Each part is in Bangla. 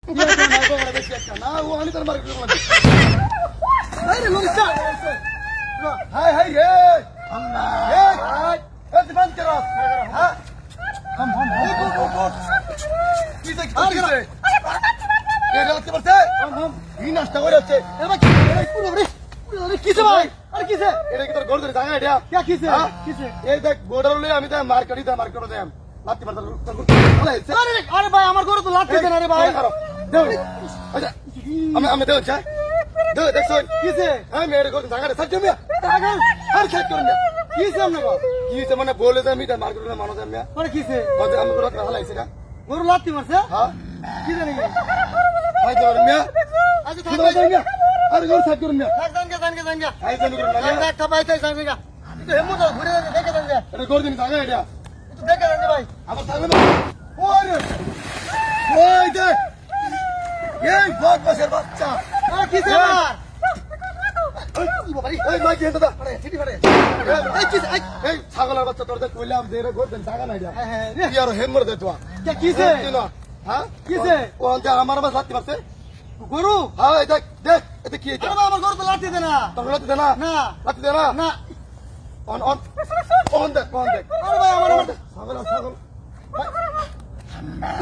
না ও আমি তোর মার্কেট করব আরে লরিসা হাই হাই রে আল্লাহ এই দিবান করো হ্যাঁ हम কি দেখ কিছে এ রাতে বলতে हम ই নষ্ট করে আছে এ ভাই পুরো কিছে ভাই আরে কিছে এটা কি তোর ঘর ধরে জায়গা এটা কি কিছে কিছে এই দেখ বর্ডার লই আমি তো মার্কেটই দা মার্কেট দেম লাত্তি মারতে আরে ভাই আমার ঘরে তো লাত্তি দেন আরে ভাই দেও আচ্ছা আমি দেও চা দেও দেখছ কিছে আমি মেরে ঘর জায়গা সব জমিয়া জায়গা আর খেত করুন কিছে আমনে গো কিছে মানে বলে দে আমি তো মার্কেট মানুষ আমি মানে কিছে মানে আমি ঘর হালাইছে না ঘর লাত্তি মারছে হ্যাঁ কি জানি ভাই তো মিয়া আচ্ছা থাক মিয়া আরে ঘর সাইড করুন মিয়া জানগা আই জানি করুন না একটা পাইতে জানগা তো হেমন্ত ঘুরে দেখে দেন এটা ঘর দিন জায়গা এটা দেখে দেন ভাই আবার থাকবে না ওই দে এই বক বসের বাচ্চা কিছে এই মাই কেন দাদা আরে সিটি করে এই কিছে এই ছাগলের বাচ্চা তোর দেখ কইলাম যে রে ঘর দেন জায়গা নাই দা কি আর হেমর দে তোয়া কিছে হ্যাঁ কিছে ও যা আমার মাছ লাত্তি মারছে গরু হ্যাঁ দেখ দেখ এটা কি এটা আমার গরু তো লাত্তি দে না তোর লাত্তি দে না না লাত্তি দে না না অন দেখ আরে ভাই আমার ছাগল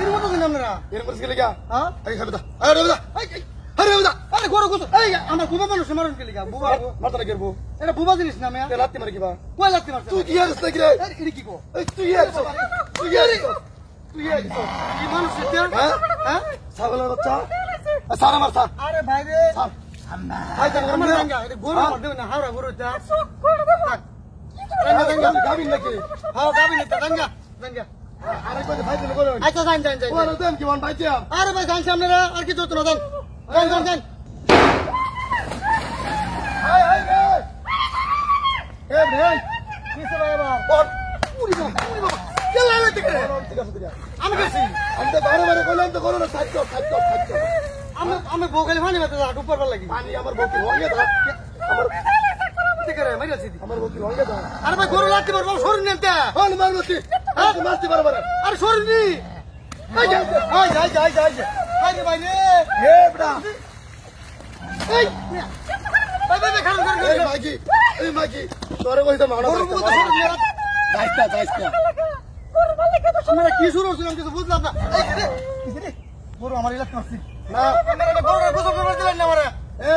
এর মতো দিন আমরা এর মতো গেলে গা হ্যাঁ এই খাবে দা আরে দাদা আরে দাদা আরে গরু গুছ এই আমার বুবা মানুষ মারন কে লাগা বুবা মারতে লাগে বুবা এটা বুবা জিনিস না মে লাত্তি মার কিবা কই লাত্তি মারছ তুই কি আরছ নাকি রে আরে এর কি কো এই তুই আরছ কি মানুষ এটা হ্যাঁ ছাগলের বাচ্চা সারা মারছা আরে ভাই রে ভাই জান আমার জাঙ্গা এটা গরু মার দেব না হাওড়া গরু এটা জাঙ্গা গাবিন নাকি হ্যাঁ গাবিন এটা জাঙ্গা আরে কই ভাই দিন গরু আচ্ছা জান ওরে দেন কি মন ভাইয়া আরে ভাই জান সামনে রে আর কি যত না দেন জান হাই হাই এ ভাই কিসে ভাই আবার পুরি বাবা চল আরে ঠিক আছে আমি গেছি আমি তো বারে কইলাম তো গরু না সাইড আমি বউখালি পানি মারতে যা উপর লাগি পানি আমার বউকে হইয়া দা আমার ঠিক আছে মাইরাছি আমার বউকে হইয়া দা আরে ভাই গরু লাত্তি মারবো শরীর নেতে হল মারবতি আরে মারতে পারবো না আরে শরীর নি আই আরে ভাই রে হে বড়া এই ভাই খান কর এই মাগি তোরে কইতে মানো যাইতা গরু বলে কত আমরা কি শুরু হইছিল কিছু বুঝলাম না এই গরু আমার ইলাকা করছি না আমরা গরু গোসল করে দিলেন না আমারে এ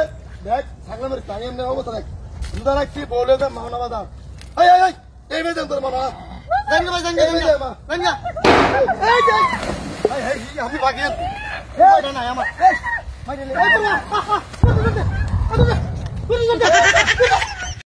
দেখ ছাগলের টাইম নেই অবস্থা দেখ দুধা রাখছি বলে দে মাওনা বাদা এই এই বেদন তোর মানা জাঙ্গা এই আমি বাকি এই না আমার